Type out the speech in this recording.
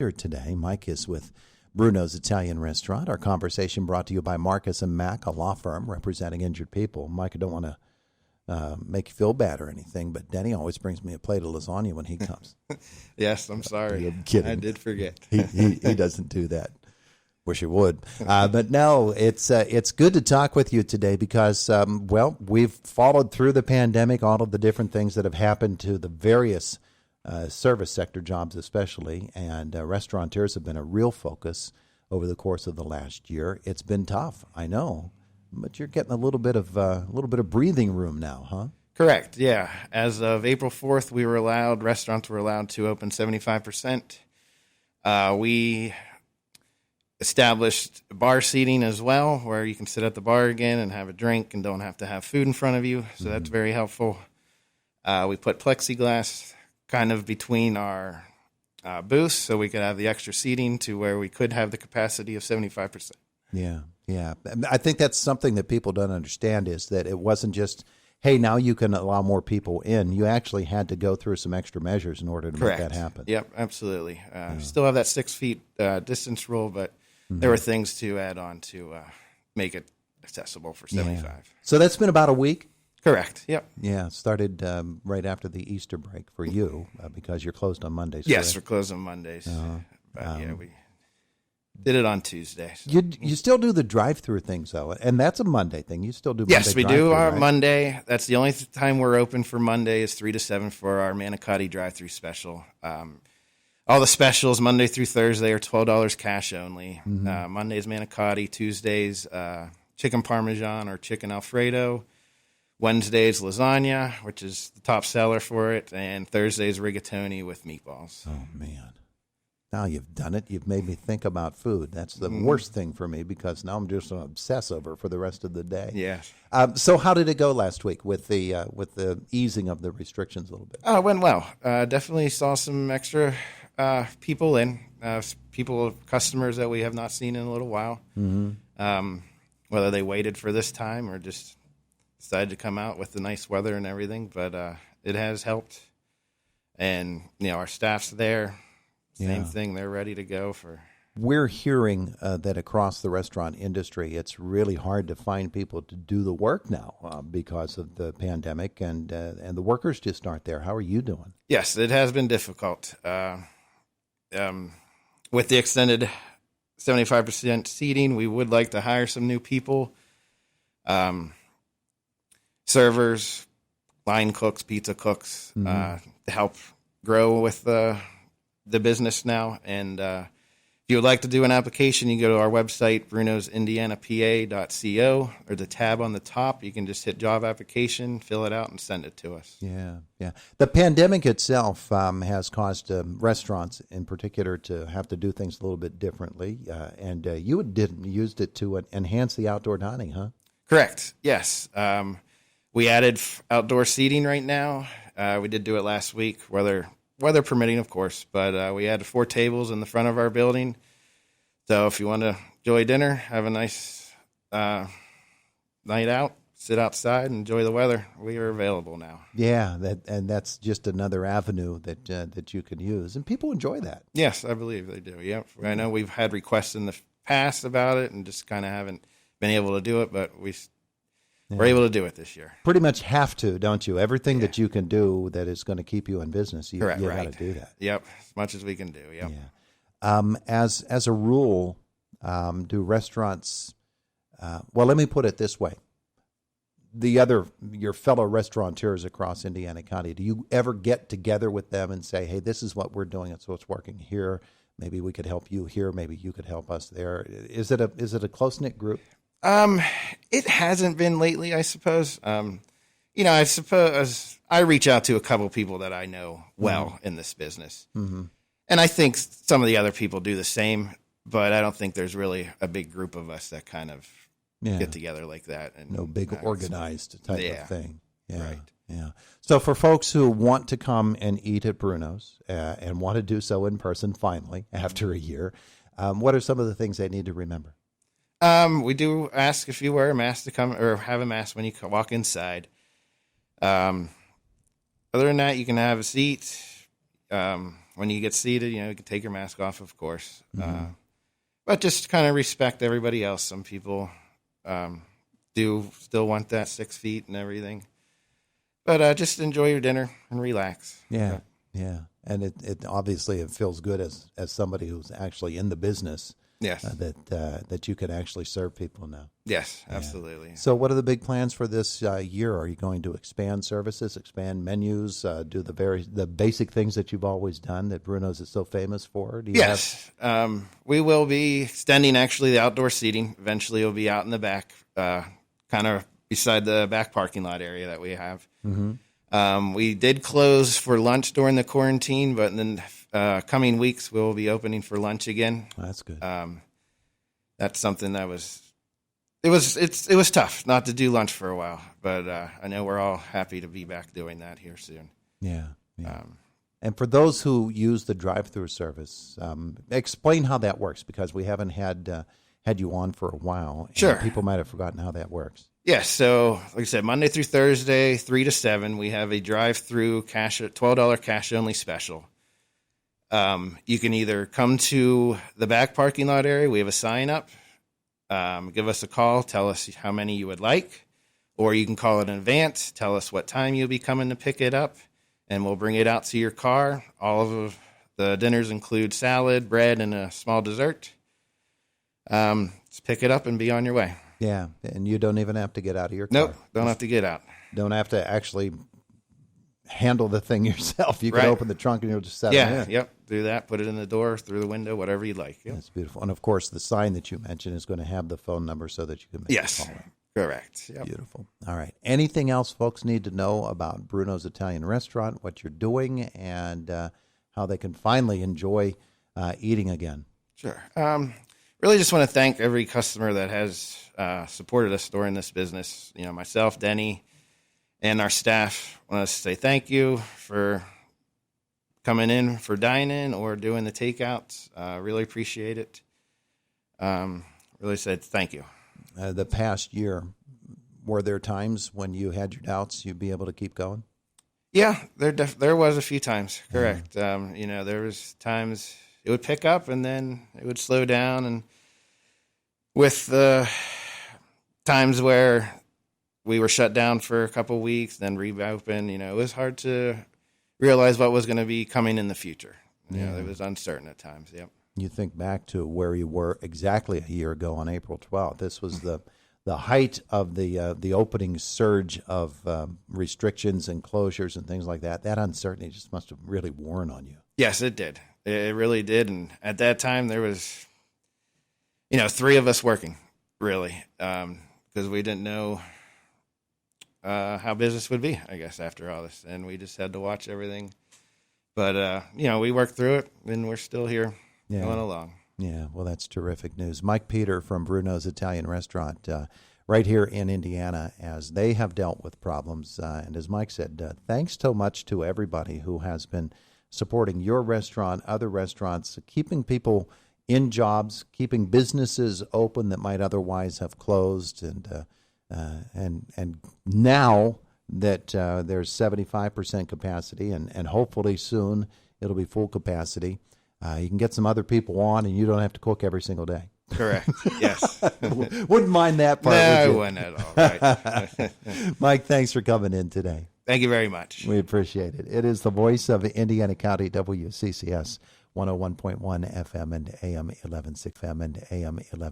Here today, Mike is with Bruno's Italian Restaurant. Our conversation brought to you by Marcus and Mack, a law firm representing injured people. Mike, I don't want to make you feel bad or anything, but Denny always brings me a plate of lasagna when he comes. Yes, I'm sorry. I'm kidding. I did forget. He doesn't do that. Wish he would. But no, it's good to talk with you today because, we've followed through the pandemic, all of the different things that have happened to the various service sector jobs especially, and restaurateurs have been a real focus over the course of the last year. It's been tough, I know, but you're getting a little bit of breathing room now, huh? Correct, yeah. As of April 4th, restaurants were allowed to open 75%. We established bar seating as well, where you can sit at the bar again and have a drink and don't have to have food in front of you, so that's very helpful. We put plexiglass kind of between our booths so we could have the extra seating to where we could have the capacity of 75%. Yeah. I think that's something that people don't understand is that it wasn't just, hey, now you can allow more people in. You actually had to go through some extra measures in order to Correct. Make that happen. Yep, absolutely. Still have that 6 feet distance rule, but there were things to add on to make it accessible for 75. Yeah. So that's been about a week? Correct. Yep. Yeah, it started right after the Easter break for you because you're closed on Mondays. Yes, we're closed on Mondays. We did it on Tuesday. So. You still do the drive-through things, though, and that's a Monday thing. You still do Monday Yes, we do our right? Monday. That's the only time we're open for Monday is 3 to 7 for our manicotti drive-through special. All the specials, Monday through Thursday, are $12 cash only. Monday's manicotti, Tuesdays chicken parmesan or chicken Alfredo. Wednesday's lasagna, which is the top seller for it, and Thursday's rigatoni with meatballs. Oh, man. Now you've done it. You've made me think about food. That's the worst thing for me because now I'm just going to obsess over it for the rest of the day. Yes. So how did it go last week with the easing of the restrictions a little bit? It went well. Definitely saw some extra people in, customers that we have not seen in a little while. Whether they waited for this time or just decided to come out with the nice weather and everything, but it has helped. And, our staff's there. Same thing. They're ready to go for. We're hearing that across the restaurant industry, it's really hard to find people to do the work now because of the pandemic, and the workers just aren't there. How are you doing? Yes, it has been difficult. With the extended 75% seating, we would like to hire some new people. Servers, line cooks, pizza cooks, to help grow with the business now. And if you would like to do an application, you can go to our website, brunosindianapa.co, or the tab on the top. You can just hit job application, fill it out, and send it to us. Yeah. The pandemic itself has caused restaurants in particular to have to do things a little bit differently. And you used it to enhance the outdoor dining, huh? Correct. Yes. We added outdoor seating right now. We did do it last week, weather permitting, of course, but we added 4 tables in the front of our building. So if you want to enjoy dinner, have a nice night out, sit outside, and enjoy the weather, we are available now. Yeah, that's just another avenue that you can use, and people enjoy that. Yes, I believe they do. Yep. I know we've had requests in the past about it and just kind of haven't been able to do it, but we're able to do it this year. Pretty much have to, don't you? Everything that you can do that is going to keep you in business, you got to do that. Yep, as much as we can do. Yep. Yeah. As a rule, do restaurants? Let me put it this way: your fellow restaurateurs across Indiana County, do you ever get together with them and say, "Hey, this is what we're doing. It's what's working here. Maybe we could help you here. Maybe you could help us there." Is it a close-knit group? It hasn't been lately, I suppose. I suppose I reach out to a couple people that I know well in this business. And I think some of the other people do the same, but I don't think there's really a big group of us that kind of get together like that. And no big organized type of thing. Yeah. Right. Yeah. So for folks who want to come and eat at Bruno's and want to do so in person finally after a year, what are some of the things they need to remember? We do ask if you wear a mask to come or have a mask when you walk inside. Other than that, you can have a seat. when you get seated, you can take your mask off, of course. But just kind of respect everybody else. Some people do still want that 6 feet and everything. But just enjoy your dinner and relax. Yeah, yeah. And it obviously it feels good as somebody who's actually in the business. Yes. That you can actually serve people now. Yes, absolutely. So what are the big plans for this year? Are you going to expand services, expand menus, do the basic things that you've always done that Bruno's is so famous for? Yes. We will be extending actually the outdoor seating. Eventually it'll be out in the back, kind of beside the back parking lot area that we have. Mm-hmm. We did close for lunch during the quarantine, but then coming weeks we'll be opening for lunch again. That's good. That's something that it was tough not to do lunch for a while, but I know we're all happy to be back doing that here soon. Yeah. And for those who use the drive-through service, explain how that works, because we haven't had you on for a while. And sure. People might have forgotten how that works. Yes. So, like I said, Monday through Thursday, 3 to 7, we have a drive-through $12 cash-only special. You can either come to the back parking lot area. We have a sign up. Give us a call. Tell us how many you would like. Or you can call it in advance. Tell us what time you'll be coming to pick it up, and we'll bring it out to your car. All of the dinners include salad, bread, and a small dessert. Just pick it up and be on your way. Yeah, and you don't even have to get out of your car. Nope, don't have to get out. Don't have to actually handle the thing yourself. You can open the trunk and you'll just set it in. Yep, do that. Put it in the door, through the window, whatever you'd like. Yep. That's beautiful. And, of course, the sign that you mentioned is going to have the phone number so that you can make a call. Correct. Yep. Beautiful. All right. Anything else folks need to know about Bruno's Italian Restaurant, what you're doing, and how they can finally enjoy eating again? Sure. Really just want to thank every customer that has supported us during this business. Myself, Denny, and our staff want to say thank you for coming in for dine-in or doing the takeouts. Really appreciate it. Really said thank you. The past year, were there times when you had your doubts you'd be able to keep going? Yeah, there was a few times. Correct. There was times it would pick up and then it would slow down, and with the times where we were shut down for a couple of weeks, then reopened, it was hard to realize what was going to be coming in the future. It was uncertain at times. Yep. You think back to where you were exactly a year ago on April 12th. This was the height of the opening surge of restrictions and closures and things like that. That uncertainty just must have really worn on you. Yes, it did. It really did. And at that time, there was, 3 of us working, really, because we didn't know how business would be, I guess, after all this. And we just had to watch everything. But, we worked through it, and we're still here going along. Yeah, well, that's terrific news. Mike Peter from Bruno's Italian Restaurant right here in Indiana, as they have dealt with problems. And as Mike said, thanks so much to everybody who has been supporting your restaurant, other restaurants, keeping people in jobs, keeping businesses open that might otherwise have closed. And now that there's 75% capacity, and hopefully soon it'll be full capacity, you can get some other people on, and you don't have to cook every single day. Correct. Yes. Wouldn't mind that part. No, I wouldn't at all. Right. Mike, thanks for coming in today. Thank you very much. We appreciate it. It is the voice of Indiana County, WCCS 101.1 FM and AM 1160 FM and AM 11.